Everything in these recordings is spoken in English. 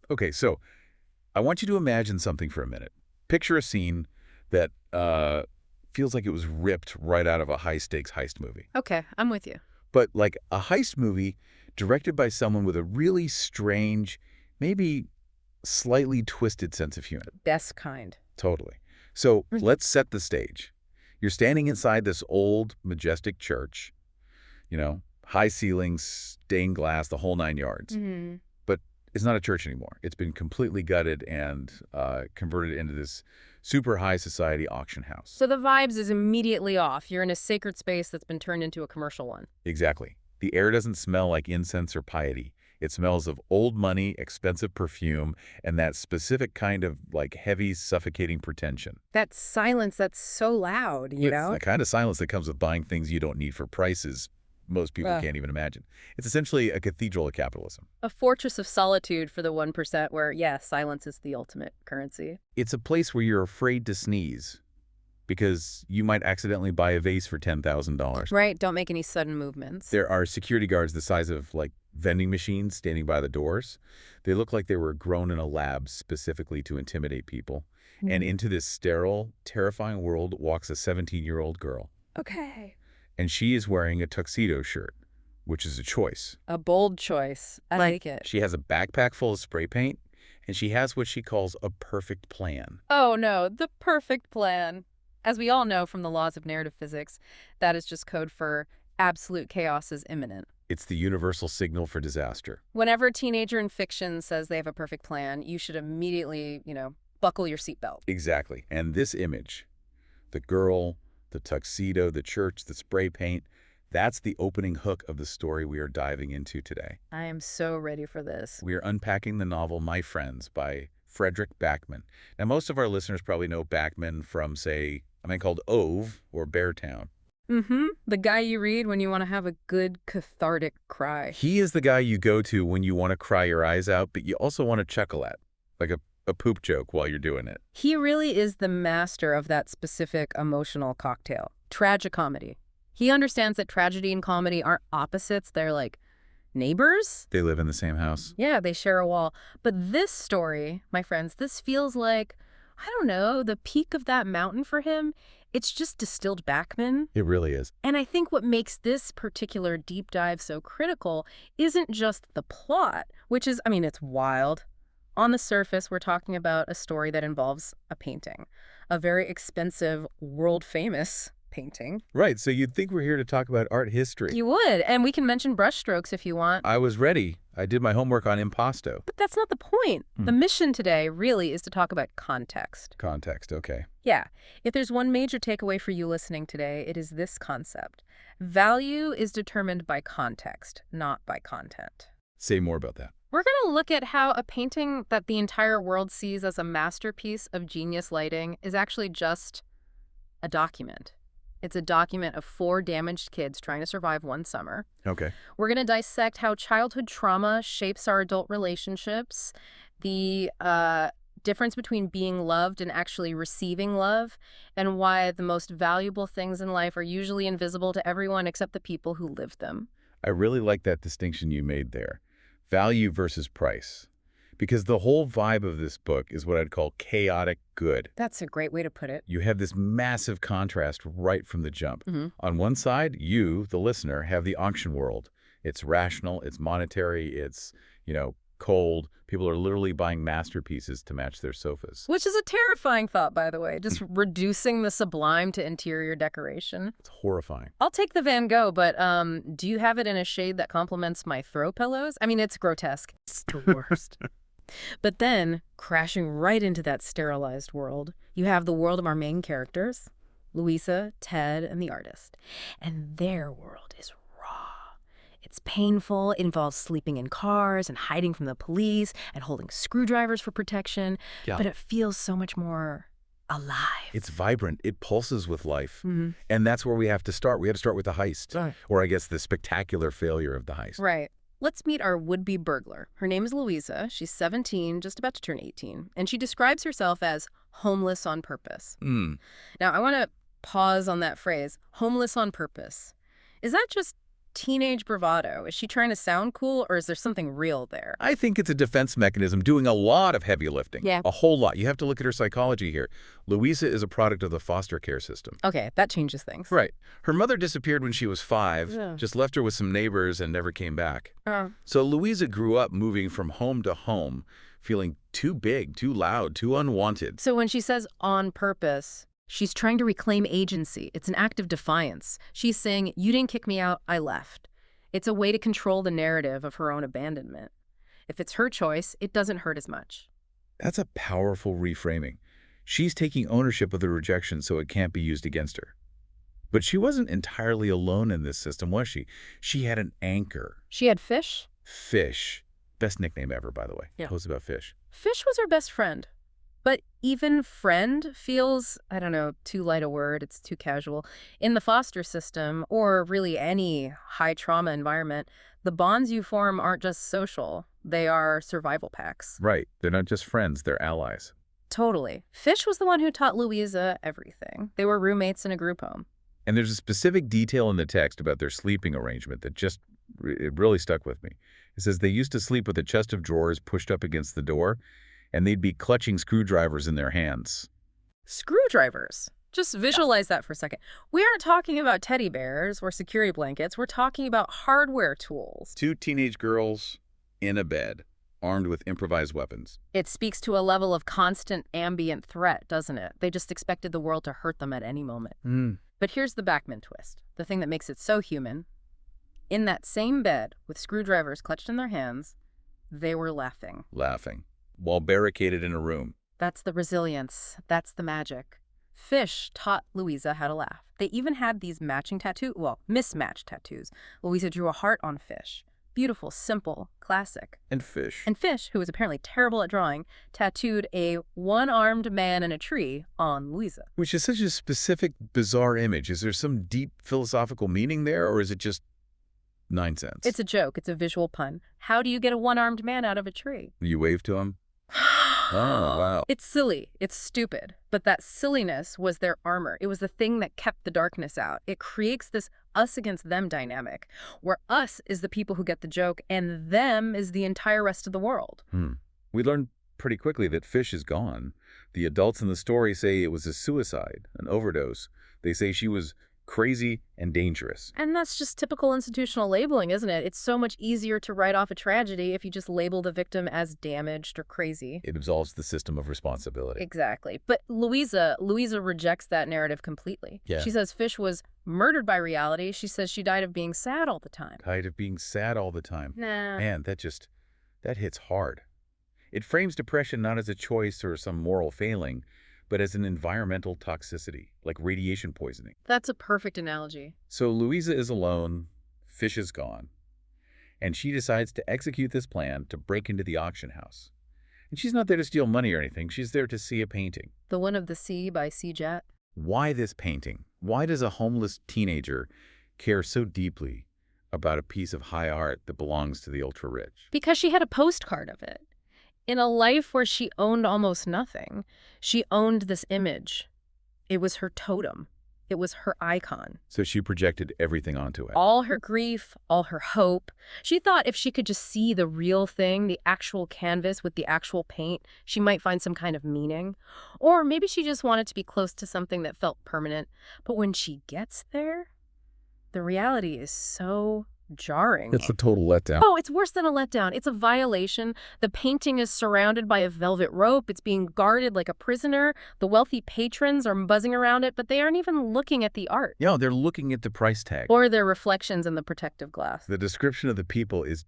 Okay, so I want you to imagine something for a minute. Picture a scene that feels like it was ripped right out of a high-stakes heist movie. Okay, I'm with you. But like a heist movie directed by someone with a really strange, maybe slightly twisted sense of humor. Best kind. Totally. So let's set the stage. You're standing inside this old, majestic church, high ceilings, stained glass, the whole 9 yards. Hmm. But it's not a church anymore. It's been completely gutted and converted into this super high society auction house. So the vibes is immediately off. You're in a sacred space that's been turned into a commercial one. Exactly. The air doesn't smell like incense or piety. It smells of old money, expensive perfume, and that specific kind of like heavy, suffocating pretension. That silence that's so loud, you It's know? the kind of silence that comes with buying things you don't need for prices most people Ugh. can't even imagine. It's essentially a cathedral of capitalism. A fortress of solitude for the 1% where, yeah, silence is the ultimate currency. It's a place where you're afraid to sneeze because you might accidentally buy a vase for $10,000. Right, don't make any sudden movements. There are security guards the size of, like, vending machines standing by the doors. They look like they were grown in a lab specifically to intimidate people. And into this sterile, terrifying world walks a 17-year-old girl. Okay. And she is wearing a tuxedo shirt, which is a choice. A bold choice. I like it. She has a backpack full of spray paint, and she has what she calls a perfect plan. Oh no, the perfect plan. As we all know from the laws of narrative physics, that is just code for absolute chaos is imminent. It's the universal signal for disaster. Whenever a teenager in fiction says they have a perfect plan, you should immediately, buckle your seatbelt. Exactly. And this image, the girl, the tuxedo, the church, the spray paint, that's the opening hook of the story we are diving into today. I am so ready for this. We are unpacking the novel My Friends by Fredrik Backman. Now, most of our listeners probably know Backman from, say, a man called Ove or Beartown. The guy you read when you want to have a good cathartic cry. He is the guy you go to when you want to cry your eyes out, but you also want to chuckle at, like a poop joke while you're doing it. He really is the master of that specific emotional cocktail. Tragicomedy. He understands that tragedy and comedy aren't opposites. They're like neighbors. They live in the same house. Yeah, they share a wall. But this story, my friends, this feels like, I don't know, the peak of that mountain for him. It's just distilled Backman. It really is. And I think what makes this particular deep dive so critical isn't just the plot, which is, it's wild. On the surface, we're talking about a story that involves a painting, a very expensive, world-famous painting. Right, so you'd think we're here to talk about art history. You would, and we can mention brushstrokes if you want. I was ready. I did my homework on impasto. But that's not the point. The mission today really is to talk about context. Context, okay. Yeah, if there's one major takeaway for you listening today, it is this concept. Value is determined by context, not by content. Say more about that. We're going to look at how a painting that the entire world sees as a masterpiece of genius lighting is actually just a document. It's a document of 4 damaged kids trying to survive one summer. Okay. We're going to dissect how childhood trauma shapes our adult relationships, the difference between being loved and actually receiving love, and why the most valuable things in life are usually invisible to everyone except the people who lived them. I really like that distinction you made there. Value versus price. Because the whole vibe of this book is what I'd call chaotic good. That's a great way to put it. You have this massive contrast right from the jump. On one side, you, the listener, have the auction world. It's rational, it's monetary, it's, cold. People are literally buying masterpieces to match their sofas. Which is a terrifying thought, by the way, just reducing the sublime to interior decoration. It's horrifying. I'll take the Van Gogh, but do you have it in a shade that complements my throw pillows? It's grotesque. It's the worst. But then, crashing right into that sterilized world, you have the world of our main characters, Louisa, Ted, and the artist. And their world is raw. It's painful, it involves sleeping in cars and hiding from the police and holding screwdrivers for protection. Yeah. But it feels so much more alive. It's vibrant. It pulses with life. And that's where we have to start. We have to start with the heist. Right. Or I guess the spectacular failure of the heist. Right. Let's meet our would-be burglar. Her name is Louisa. She's 17, just about to turn 18. And she describes herself as homeless on purpose. Now, I want to pause on that phrase, homeless on purpose. Is that just teenage bravado. Is she trying to sound cool, or is there something real there? I think it's a defense mechanism doing a lot of heavy lifting. Yeah. A whole lot. You have to look at her psychology here. Louisa is a product of the foster care system. Okay, that changes things. Right. Her mother disappeared when she was 5, Yeah. just left her with some neighbors and never came back. Uh, So Louisa grew up moving from home to home, feeling too big, too loud, too unwanted. So when she says on purpose, she's trying to reclaim agency. It's an act of defiance. She's saying, you didn't kick me out, I left. It's a way to control the narrative of her own abandonment. If it's her choice, it doesn't hurt as much. That's a powerful reframing. She's taking ownership of the rejection so it can't be used against her. But she wasn't entirely alone in this system, was she? She had an anchor. She had Fish. Fish. Best nickname ever, by the way. Yeah. Post about Fish. Fish was her best friend. But even friend feels, I don't know, too light a word, it's too casual. In the foster system, or really any high trauma environment, the bonds you form aren't just social. They are survival pacts. Right. They're not just friends, they're allies. Totally. Fish was the one who taught Louisa everything. They were roommates in a group home. And there's a specific detail in the text about their sleeping arrangement that it really stuck with me. It says they used to sleep with a chest of drawers pushed up against the door, and they'd be clutching screwdrivers in their hands. Screwdrivers. Just visualize that for a second. We aren't talking about teddy bears or security blankets. We're talking about hardware tools. 2 teenage girls in a bed, armed with improvised weapons. It speaks to a level of constant ambient threat, doesn't it? They just expected the world to hurt them at any moment. But here's the Backman twist, the thing that makes it so human. In that same bed, with screwdrivers clutched in their hands, they were laughing. Laughing, while barricaded in a room. That's the resilience. That's the magic. Fish taught Louisa how to laugh. They even had these matching mismatched tattoos. Louisa drew a heart on Fish. Beautiful, simple, classic. And Fish. And Fish, who was apparently terrible at drawing, tattooed a one-armed man in a tree on Louisa. Which is such a specific, bizarre image. Is there some deep philosophical meaning there, or is it just nonsense? It's a joke. It's a visual pun. How do you get a one-armed man out of a tree? You wave to him? Oh, wow. It's silly. It's stupid. But that silliness was their armor. It was the thing that kept the darkness out. It creates this us against them dynamic, where us is the people who get the joke and them is the entire rest of the world. We learned pretty quickly that Fish is gone. The adults in the story say it was a suicide, an overdose. They say she was crazy and dangerous. And that's just typical institutional labeling, isn't it? It's so much easier to write off a tragedy if you just label the victim as damaged or crazy. It absolves the system of responsibility. Exactly. But Louisa rejects that narrative completely. Yeah. She says Fish was murdered by reality. She says she died of being sad all the time. Tired of being sad all the time. Nah. Man, that hits hard. It frames depression not as a choice or some moral failing, but as an environmental toxicity, like radiation poisoning. That's a perfect analogy. So Louisa is alone, Fish is gone, and she decides to execute this plan to break into the auction house. And she's not there to steal money or anything, she's there to see a painting. The One of the Sea by C. Jet. Why this painting? Why does a homeless teenager care so deeply about a piece of high art that belongs to the ultra-rich? Because she had a postcard of it. In a life where she owned almost nothing, she owned this image. It was her totem. It was her icon. So she projected everything onto it. All her grief, all her hope. She thought if she could just see the real thing, the actual canvas with the actual paint, she might find some kind of meaning. Or maybe she just wanted to be close to something that felt permanent. But when she gets there, the reality is so jarring. It's a total letdown. Oh, it's worse than a letdown. It's a violation. The painting is surrounded by a velvet rope. It's being guarded like a prisoner. The wealthy patrons are buzzing around it, but they aren't even looking at the art. Yeah, they're looking at the price tag. Or their reflections in the protective glass. The description of the people is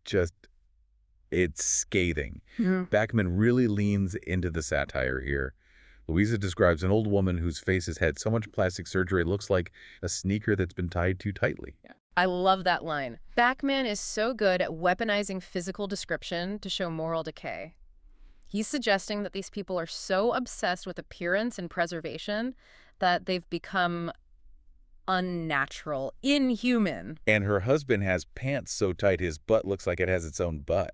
it's scathing. Yeah. Backman really leans into the satire here. Louisa describes an old woman whose face has had so much plastic surgery it looks like a sneaker that's been tied too tightly. Yeah. I love that line. Backman is so good at weaponizing physical description to show moral decay. He's suggesting that these people are so obsessed with appearance and preservation that they've become unnatural, inhuman. And her husband has pants so tight his butt looks like it has its own butt.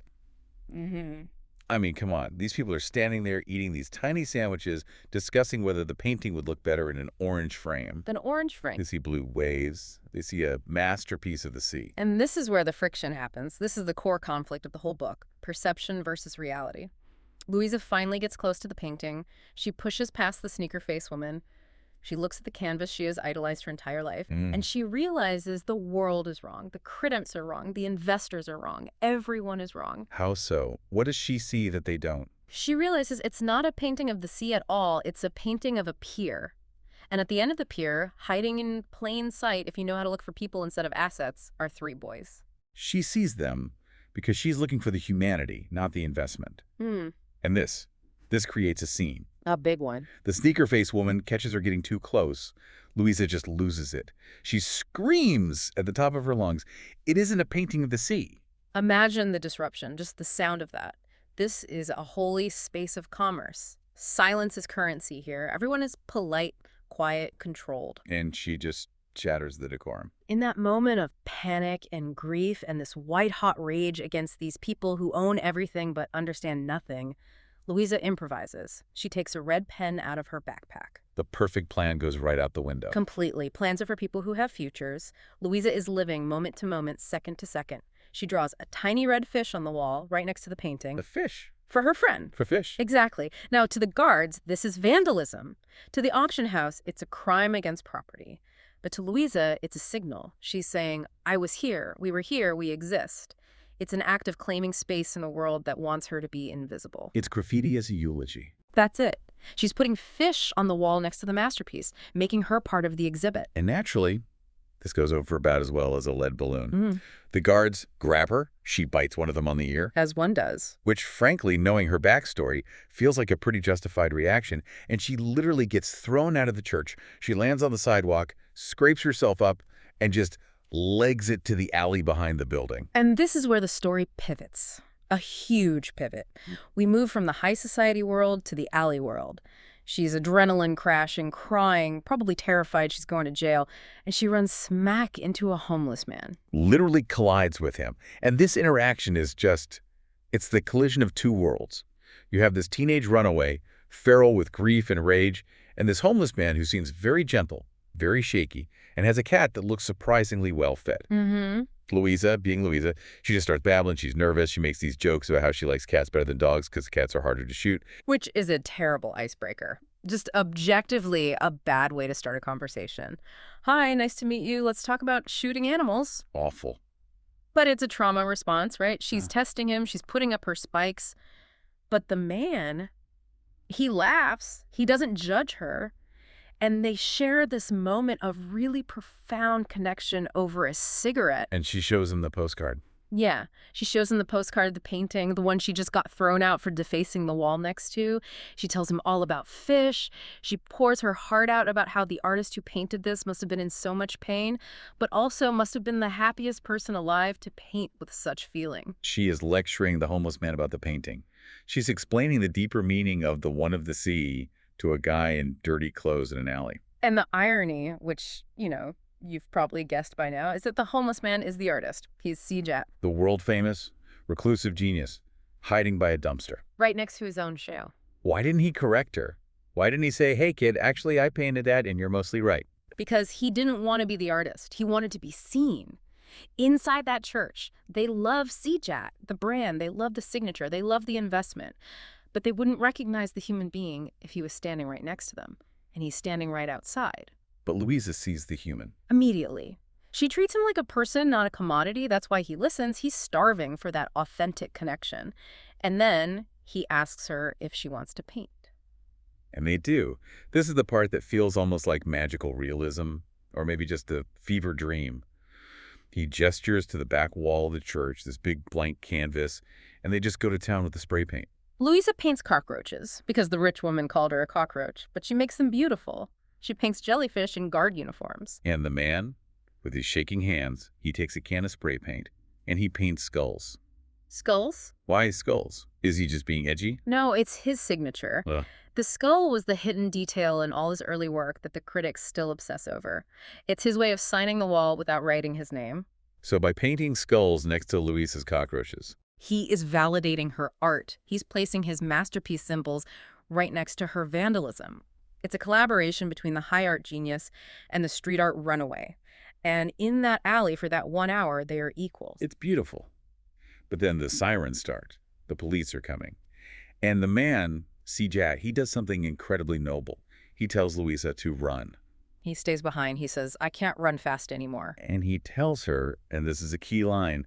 Mm-hmm. I mean, come on. These people are standing there eating these tiny sandwiches, discussing whether the painting would look better in an orange frame. An orange frame. They see blue waves. They see a masterpiece of the sea. And this is where the friction happens. This is the core conflict of the whole book, perception versus reality. Louisa finally gets close to the painting. She pushes past the sneaker face woman. She looks at the canvas she has idolized her entire life, and she realizes the world is wrong. The critics are wrong. The investors are wrong. Everyone is wrong. How so? What does she see that they don't? She realizes it's not a painting of the sea at all. It's a painting of a pier. And at the end of the pier, hiding in plain sight, if you know how to look for people instead of assets, are three boys. She sees them because she's looking for the humanity, not the investment. And this creates a scene. A big one. The sneaker face woman catches her getting too close. Louisa just loses it. She screams at the top of her lungs. It isn't a painting of the sea. Imagine the disruption, just the sound of that. This is a holy space of commerce. Silence is currency here. Everyone is polite, quiet, controlled. And she just shatters the decorum. In that moment of panic and grief and this white-hot rage against these people who own everything but understand nothing, Louisa improvises. She takes a red pen out of her backpack. The perfect plan goes right out the window. Completely. Plans are for people who have futures. Louisa is living moment to moment, second to second. She draws a tiny red fish on the wall right next to the painting. The fish. For her friend. For fish. Exactly. Now, to the guards, this is vandalism. To the auction house, it's a crime against property. But to Louisa, it's a signal. She's saying, I was here, we exist. It's an act of claiming space in a world that wants her to be invisible. It's graffiti as a eulogy. That's it. She's putting fish on the wall next to the masterpiece, making her part of the exhibit. And naturally, this goes over about as well as a lead balloon. The guards grab her. She bites one of them on the ear. As one does. Which, frankly, knowing her backstory, feels like a pretty justified reaction. And she literally gets thrown out of the church. She lands on the sidewalk, scrapes herself up, and just legs it to the alley behind the building. And this is where the story pivots. A huge pivot. We move from the high society world to the alley world. She's adrenaline crashing, crying, probably terrified she's going to jail, and she runs smack into a homeless man. Literally collides with him. And this interaction is just, it's the collision of two worlds. You have this teenage runaway, feral with grief and rage, and this homeless man who seems very gentle, very shaky, and has a cat that looks surprisingly well fed. Louisa, being Louisa, she just starts babbling. She's nervous. She makes these jokes about how she likes cats better than dogs because cats are harder to shoot. Which is a terrible icebreaker. Just objectively a bad way to start a conversation. Hi, nice to meet you. Let's talk about shooting animals. Awful. But it's a trauma response, right? She's testing him. She's putting up her spikes. But the man, he laughs. He doesn't judge her. And they share this moment of really profound connection over a cigarette. And she shows him the postcard. Yeah. She shows him the postcard, the painting, the one she just got thrown out for defacing the wall next to. She tells him all about fish. She pours her heart out about how the artist who painted this must have been in so much pain, but also must have been the happiest person alive to paint with such feeling. She is lecturing the homeless man about the painting. She's explaining the deeper meaning of the one of the sea to a guy in dirty clothes in an alley. And the irony, which, you've probably guessed by now, is that the homeless man is the artist. He's Sejat. The world-famous, reclusive genius, hiding by a dumpster. Right next to his own show. Why didn't he correct her? Why didn't he say, hey, kid, actually, I painted that and you're mostly right? Because he didn't want to be the artist. He wanted to be seen. Inside that church, they love Sejat, the brand. They love the signature. They love the investment. But they wouldn't recognize the human being if he was standing right next to them. And he's standing right outside. But Louisa sees the human. Immediately. She treats him like a person, not a commodity. That's why he listens. He's starving for that authentic connection. And then he asks her if she wants to paint. And they do. This is the part that feels almost like magical realism, or maybe just a fever dream. He gestures to the back wall of the church, this big blank canvas, and they just go to town with the spray paint. Louisa paints cockroaches, because the rich woman called her a cockroach, but she makes them beautiful. She paints jellyfish in guard uniforms. And the man, with his shaking hands, he takes a can of spray paint, and he paints skulls. Skulls? Why skulls? Is he just being edgy? No, it's his signature. The skull was the hidden detail in all his early work that the critics still obsess over. It's his way of signing the wall without writing his name. So by painting skulls next to Louisa's cockroaches, He is validating her art. He's placing his masterpiece symbols right next to her vandalism. It's a collaboration between the high art genius and the street art runaway. And in that alley for that 1 hour, they are equals. It's beautiful. But then the sirens start. The police are coming. And the man, C. Jack, he does something incredibly noble. He tells Louisa to run. He stays behind. He says, I can't run fast anymore. And he tells her, and this is a key line,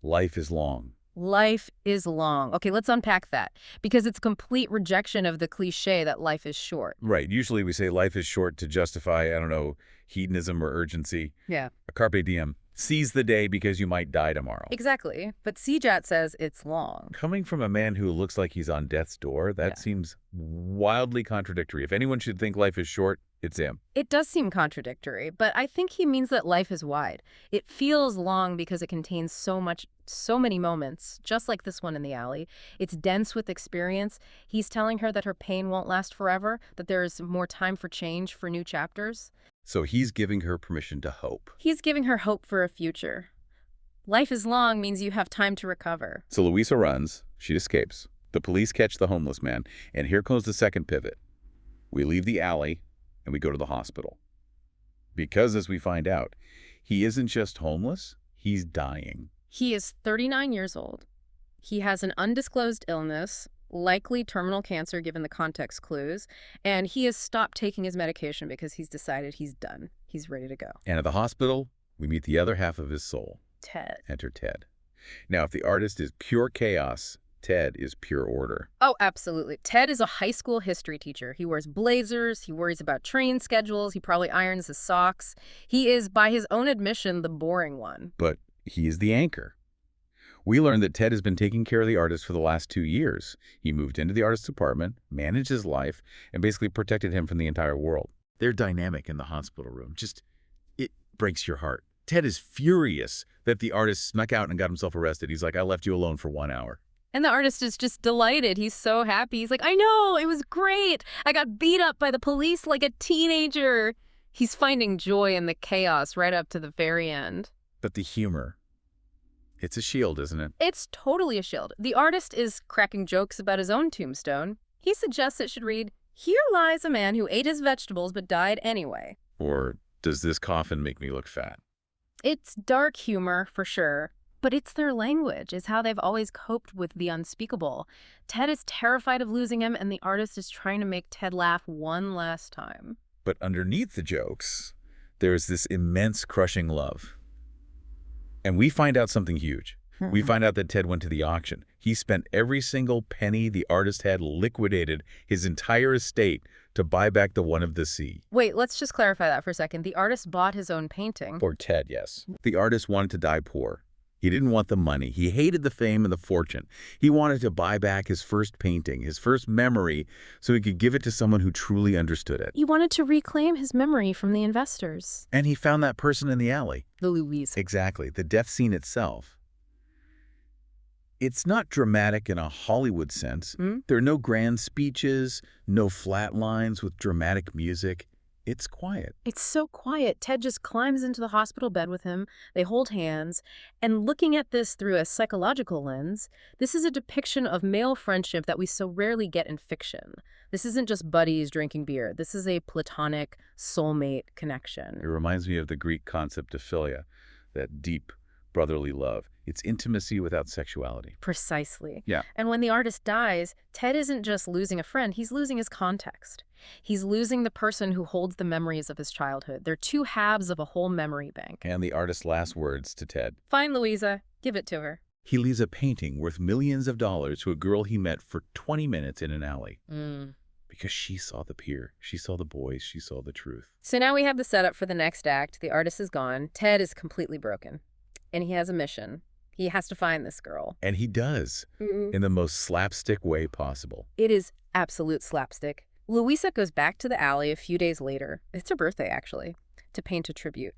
life is long. Life is long. Okay, let's unpack that, because it's complete rejection of the cliche that life is short. Right. Usually we say life is short to justify, I don't know, hedonism or urgency. Yeah. A carpe diem. Seize the day because you might die tomorrow. Exactly. But Sejat says it's long. Coming from a man who looks like he's on death's door, that seems wildly contradictory. If anyone should think life is short, it's him. It does seem contradictory, but I think he means that life is wide. It feels long because it contains so many moments, just like this one in the alley. It's dense with experience. He's telling her that her pain won't last forever, that there's more time for change, for new chapters. So he's giving her permission to hope. He's giving her hope for a future. Life is long means you have time to recover. So Louisa runs. She escapes. The police catch the homeless man, and here comes the second pivot. We leave the alley, and we go to the hospital. Because, as we find out, he isn't just homeless, he's dying. He is 39 years old. He has an undisclosed illness, likely terminal cancer given the context clues, and he has stopped taking his medication because he's decided he's done. He's ready to go. And at the hospital, we meet the other half of his soul. Ted. Enter Ted. Now, if the artist is pure chaos, Ted is pure order. Oh, absolutely. Ted is a high school history teacher. He wears blazers. He worries about train schedules. He probably irons his socks. He is, by his own admission, the boring one. But he is the anchor. We learned that Ted has been taking care of the artist for the last 2 years. He moved into the artist's apartment, managed his life, and basically protected him from the entire world. Their dynamic in the hospital room, it breaks your heart. Ted is furious that the artist snuck out and got himself arrested. He's like, I left you alone for 1 hour. And the artist is just delighted. He's so happy. He's like, I know, it was great. I got beat up by the police like a teenager. He's finding joy in the chaos right up to the very end. But the humor, it's a shield, isn't it? It's totally a shield. The artist is cracking jokes about his own tombstone. He suggests it should read, here lies a man who ate his vegetables but died anyway. Or, does this coffin make me look fat? It's dark humor, for sure. But it's their language. It's how they've always coped with the unspeakable. Ted is terrified of losing him, and the artist is trying to make Ted laugh one last time. But underneath the jokes, there's this immense crushing love. And we find out something huge. We find out that Ted went to the auction. He spent every single penny the artist had, liquidated his entire estate to buy back the One of the Sea. Wait, let's just clarify that for a second. The artist bought his own painting. Or Ted, yes. The artist wanted to die poor. He didn't want the money. He hated the fame and the fortune. He wanted to buy back his first painting, his first memory, so he could give it to someone who truly understood it. He wanted to reclaim his memory from the investors. And he found that person in the alley. The Louisa. Exactly. The death scene itself. It's not dramatic in a Hollywood sense. There are no grand speeches, no flat lines with dramatic music. It's quiet. It's so quiet. Ted just climbs into the hospital bed with him. They hold hands. And looking at this through a psychological lens, this is a depiction of male friendship that we so rarely get in fiction. This isn't just buddies drinking beer. This is a platonic soulmate connection. It reminds me of the Greek concept of philia, that deep brotherly love. It's intimacy without sexuality. Precisely. Yeah. And when the artist dies, Ted isn't just losing a friend, he's losing his context. He's losing the person who holds the memories of his childhood. They're two halves of a whole memory bank. And the artist's last words to Ted. Fine, Louisa. Give it to her. He leaves a painting worth millions of dollars to a girl he met for 20 minutes in an alley. Because she saw the pier. She saw the boys. She saw the truth. So now we have the setup for the next act. The artist is gone. Ted is completely broken. And he has a mission. He has to find this girl. And he does, in the most slapstick way possible. It is absolute slapstick. Louisa goes back to the alley a few days later. It's her birthday, actually, to paint a tribute.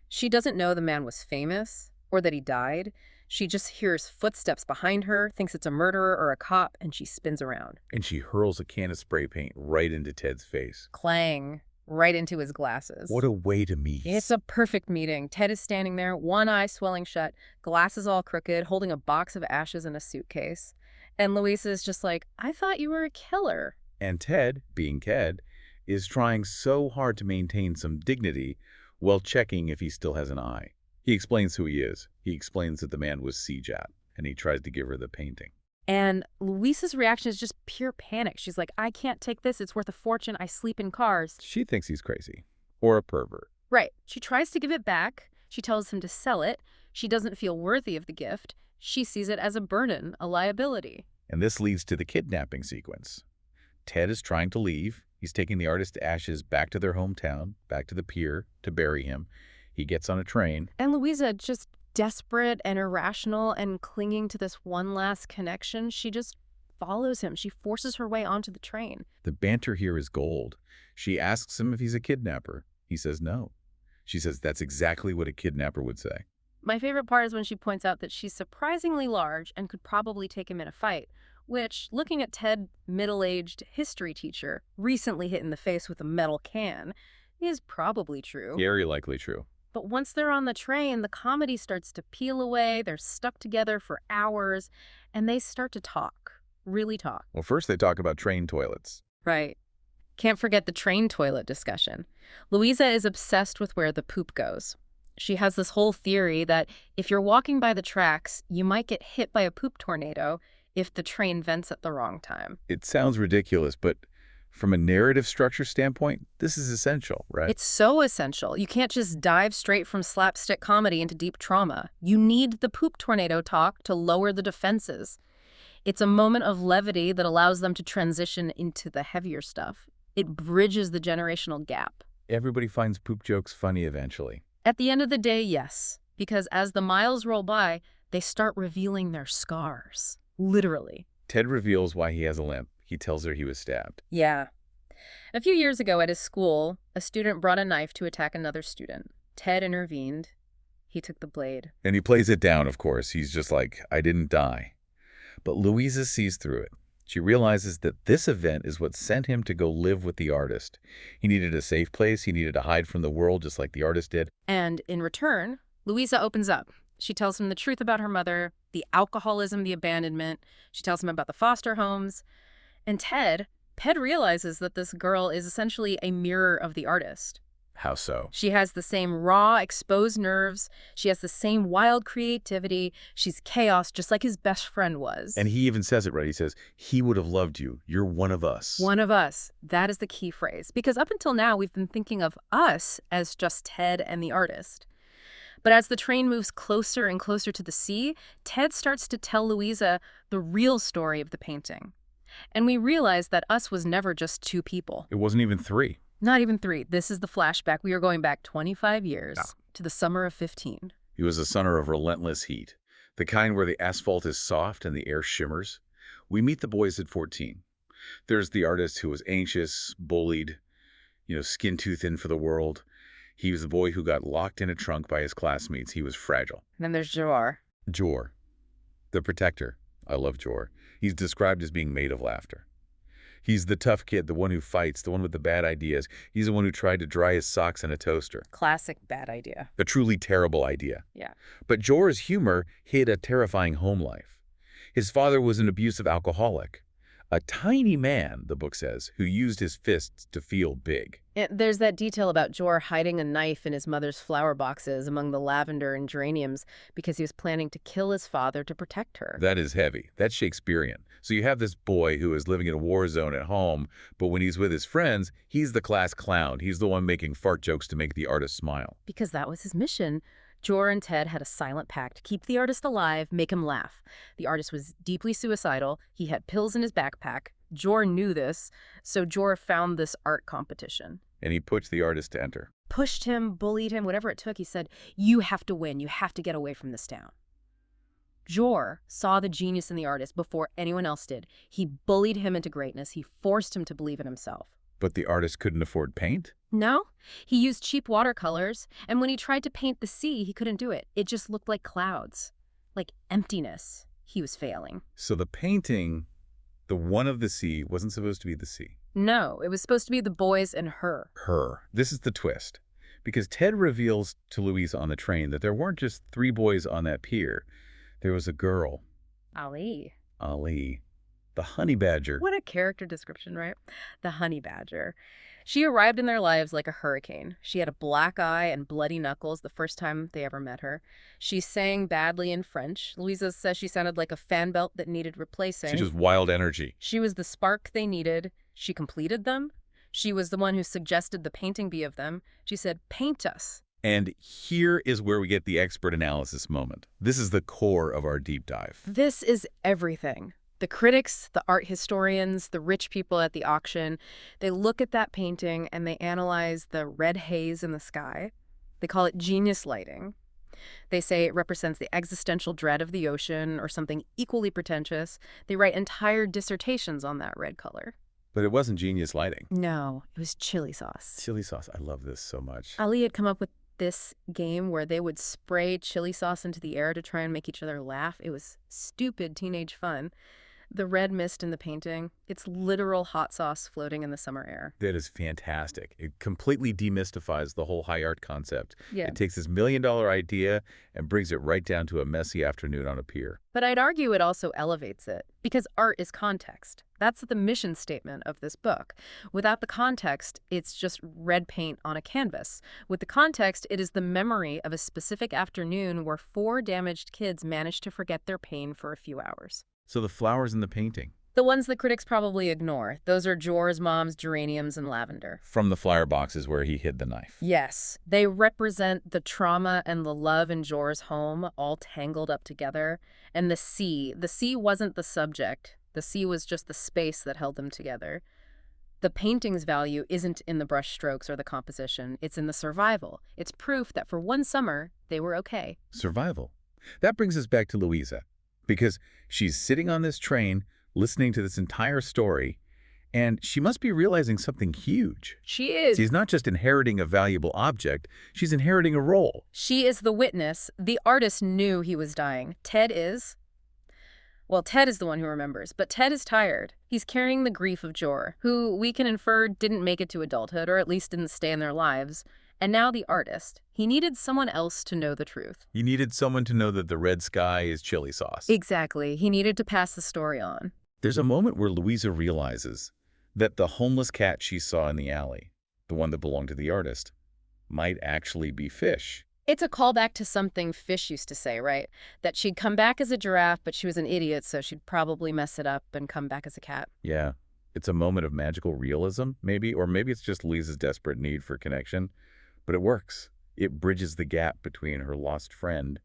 She doesn't know the man was famous or that he died. She just hears footsteps behind her, thinks it's a murderer or a cop, and she spins around. And she hurls a can of spray paint right into Ted's face. Clang. right into his glasses. What a way to meet. It's a perfect meeting. Ted is standing there, one eye swelling shut, glasses all crooked, holding a box of ashes in a suitcase. And Louisa is just like, I thought you were a killer. And Ted, being Ted, is trying so hard to maintain some dignity while checking if he still has an eye. He explains who he is. He explains that the man was Sejat, and he tries to give her the painting. And Louisa's reaction is just pure panic. She's like, I can't take this. It's worth a fortune. I sleep in cars. She thinks he's crazy. Or a pervert. Right. She tries to give it back. She tells him to sell it. She doesn't feel worthy of the gift. She sees it as a burden, a liability. And this leads to the kidnapping sequence. Ted is trying to leave. He's taking the artist's ashes back to their hometown, back to the pier, to bury him. He gets on a train. And Louisa, just desperate and irrational and clinging to this one last connection, she just follows him. She forces her way onto the train. The banter here is gold. She asks him if he's a kidnapper. He says no. She says that's exactly what a kidnapper would say. My favorite part is when she points out that she's surprisingly large and could probably take him in a fight, which, looking at Ted, middle-aged history teacher, recently hit in the face with a metal can, is probably true. Very likely true. But once they're on the train, the comedy starts to peel away. They're stuck together for hours, and they start to talk. Really talk. Well, first they talk about train toilets. Right. Can't forget the train toilet discussion. Louisa is obsessed with where the poop goes. She has this whole theory that if you're walking by the tracks, you might get hit by a poop tornado if the train vents at the wrong time. It sounds ridiculous, but from a narrative structure standpoint, this is essential, right? It's so essential. You can't just dive straight from slapstick comedy into deep trauma. You need the poop tornado talk to lower the defenses. It's a moment of levity that allows them to transition into the heavier stuff. It bridges the generational gap. Everybody finds poop jokes funny eventually. At the end of the day, yes. Because as the miles roll by, they start revealing their scars. Literally. Ted reveals why he has a limp. He tells her he was stabbed. Yeah. A few years ago at his school, a student brought a knife to attack another student. Ted intervened. He took the blade. And he plays it down, of course. He's just like, I didn't die. But Louisa sees through it. She realizes that this event is what sent him to go live with the artist. He needed a safe place. He needed to hide from the world just like the artist did. And in return, Louisa opens up. She tells him the truth about her mother, the alcoholism, the abandonment. She tells him about the foster homes. And Ted realizes that this girl is essentially a mirror of the artist. How so? She has the same raw, exposed nerves. She has the same wild creativity. She's chaos, just like his best friend was. And he even says it right. He says, he would have loved you. You're one of us. One of us. That is the key phrase. Because up until now, we've been thinking of us as just Ted and the artist. But as the train moves closer and closer to the sea, Ted starts to tell Louisa the real story of the painting. And we realize that us was never just two people. It wasn't even three. Not even three. This is the flashback. We are going back 25 years to the summer of 15. He was a summer of relentless heat, the kind where the asphalt is soft and the air shimmers. We meet the boys at 14. There's the artist who was anxious, bullied, skin too thin for the world. He was the boy who got locked in a trunk by his classmates. He was fragile. And then there's Jor. Jor, the protector. I love Jor. He's described as being made of laughter. He's the tough kid, the one who fights, the one with the bad ideas. He's the one who tried to dry his socks in a toaster. Classic bad idea. A truly terrible idea. Yeah. But Jor's humor hid a terrifying home life. His father was an abusive alcoholic. A tiny man, the book says, who used his fists to feel big. There's that detail about Jor hiding a knife in his mother's flower boxes among the lavender and geraniums because he was planning to kill his father to protect her. That is heavy. That's Shakespearean. So you have this boy who is living in a war zone at home, but when he's with his friends, he's the class clown. He's the one making fart jokes to make the artist smile. Because that was his mission. Jor and Ted had a silent pact to keep the artist alive, make him laugh. The artist was deeply suicidal. He had pills in his backpack. Jor knew this, so Jor found this art competition. And he pushed the artist to enter. Pushed him, bullied him, whatever it took. He said, you have to win. You have to get away from this town. Jor saw the genius in the artist before anyone else did. He bullied him into greatness. He forced him to believe in himself. But the artist couldn't afford paint? No. He used cheap watercolors, and when he tried to paint the sea, he couldn't do it. It just looked like clouds, like emptiness. He was failing. So the painting, The one of the sea wasn't supposed to be the sea. No, it was supposed to be the boys and her. Her. This is the twist. Because Ted reveals to Louisa on the train that there weren't just 3 boys on that pier. There was a girl. Ali. Ali. The honey badger. What a character description, right? The honey badger. She arrived in their lives like a hurricane. She had a black eye and bloody knuckles the first time they ever met her. She sang badly in French. Louisa says she sounded like a fan belt that needed replacing. She just wild energy. She was the spark they needed. She completed them. She was the one who suggested the painting be of them. She said, "Paint us." And here is where we get the expert analysis moment. This is the core of our deep dive. This is everything. The critics, the art historians, the rich people at the auction, they look at that painting and they analyze the red haze in the sky. They call it genius lighting. They say it represents the existential dread of the ocean or something equally pretentious. They write entire dissertations on that red color. But it wasn't genius lighting. No, it was chili sauce. Chili sauce. I love this so much. Ali had come up with this game where they would spray chili sauce into the air to try and make each other laugh. It was stupid teenage fun. The red mist in the painting, it's literal hot sauce floating in the summer air. That is fantastic. It completely demystifies the whole high art concept. Yeah. It takes this $1 million idea and brings it right down to a messy afternoon on a pier. But I'd argue it also elevates it, because art is context. That's the mission statement of this book. Without the context, it's just red paint on a canvas. With the context, it is the memory of a specific afternoon where 4 damaged kids managed to forget their pain for a few hours. So the flowers in the painting. The ones the critics probably ignore. Those are Jor's mom's geraniums and lavender. From the flower boxes where he hid the knife. Yes. They represent the trauma and the love in Jor's home, all tangled up together. And the sea. The sea wasn't the subject. The sea was just the space that held them together. The painting's value isn't in the brush strokes or the composition. It's in the survival. It's proof that for one summer, they were okay. Survival. That brings us back to Louisa. Because she's sitting on this train, listening to this entire story, and she must be realizing something huge. She is. She's not just inheriting a valuable object, she's inheriting a role. She is the witness. The artist knew he was dying. Ted is. Well, Ted is the one who remembers, but Ted is tired. He's carrying the grief of Jor, who we can infer didn't make it to adulthood, or at least didn't stay in their lives. And now the artist. He needed someone else to know the truth. He needed someone to know that the red sky is chili sauce. Exactly. He needed to pass the story on. There's a moment where Louisa realizes that the homeless cat she saw in the alley, the one that belonged to the artist, might actually be fish. It's a callback to something Fish used to say, right? That she'd come back as a giraffe, but she was an idiot, so she'd probably mess it up and come back as a cat. Yeah. It's a moment of magical realism, maybe, or maybe it's just Louisa's desperate need for connection. But it works. It bridges the gap between her lost friend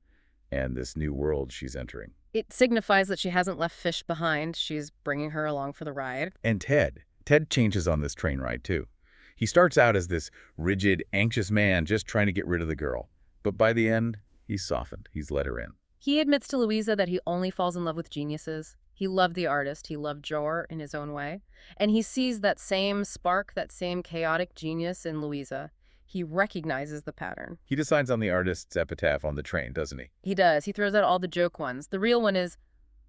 and this new world she's entering. It signifies that she hasn't left Fish behind. She's bringing her along for the ride. And Ted. Ted changes on this train ride, too. He starts out as this rigid, anxious man just trying to get rid of the girl. But by the end, he's softened. He's let her in. He admits to Louisa that he only falls in love with geniuses. He loved the artist. He loved Jor in his own way. And he sees that same spark, that same chaotic genius in Louisa. He recognizes the pattern. He decides on the artist's epitaph on the train, doesn't he? He does. He throws out all the joke ones. The real one is,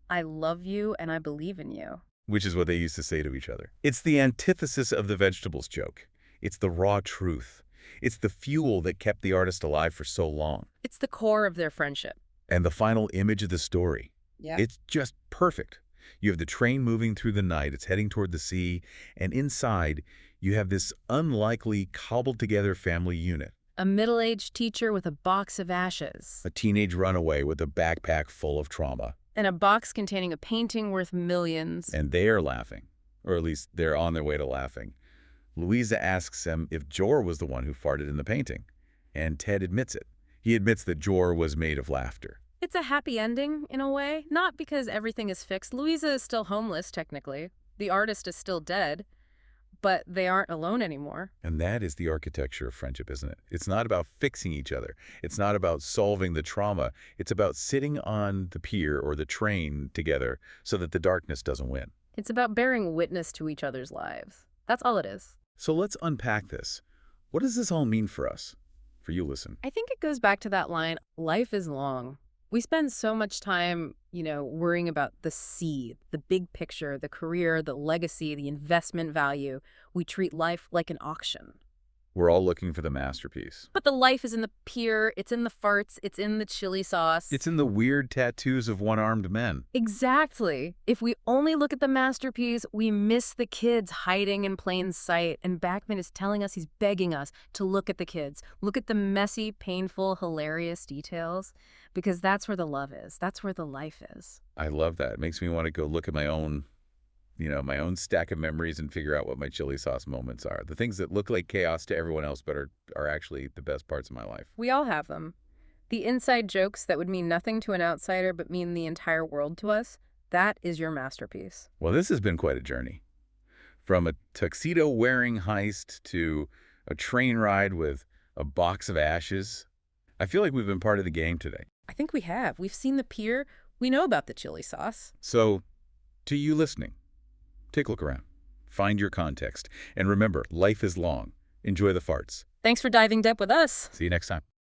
"I love you and I believe in you." Which is what they used to say to each other. It's the antithesis of the vegetables joke. It's the raw truth. It's the fuel that kept the artist alive for so long. It's the core of their friendship. And the final image of the story. Yeah. It's just perfect. You have the train moving through the night. It's heading toward the sea. And inside, you have this unlikely, cobbled-together family unit. A middle-aged teacher with a box of ashes. A teenage runaway with a backpack full of trauma. And a box containing a painting worth millions. And they are laughing. Or at least they're on their way to laughing. Louisa asks him if Jor was the one who farted in the painting. And Ted admits it. He admits that Jor was made of laughter. It's a happy ending, in a way. Not because everything is fixed. Louisa is still homeless, technically. The artist is still dead. But they aren't alone anymore. And that is the architecture of friendship, isn't it? It's not about fixing each other. It's not about solving the trauma. It's about sitting on the pier or the train together so that the darkness doesn't win. It's about bearing witness to each other's lives. That's all it is. So let's unpack this. What does this all mean for us? For you, listen. I think it goes back to that line, life is long. We spend so much time worrying about the sea, the big picture, the career, the legacy, the investment value. We treat life like an auction. We're all looking for the masterpiece. But the life is in the pier, it's in the farts, it's in the chili sauce. It's in the weird tattoos of one-armed men. Exactly. If we only look at the masterpiece, we miss the kids hiding in plain sight. And Backman is telling us, he's begging us to look at the kids. Look at the messy, painful, hilarious details, because that's where the love is. That's where the life is. I love that. It makes me want to go look at my own stack of memories and figure out what my chili sauce moments are. The things that look like chaos to everyone else but are actually the best parts of my life. We all have them. The inside jokes that would mean nothing to an outsider but mean the entire world to us, that is your masterpiece. Well, this has been quite a journey. From a tuxedo-wearing heist to a train ride with a box of ashes. I feel like we've been part of the game today. I think we have. We've seen the pier. We know about the chili sauce. So, to you listening, take a look around. Find your context. And remember, life is long. Enjoy the farts. Thanks for diving deep with us. See you next time.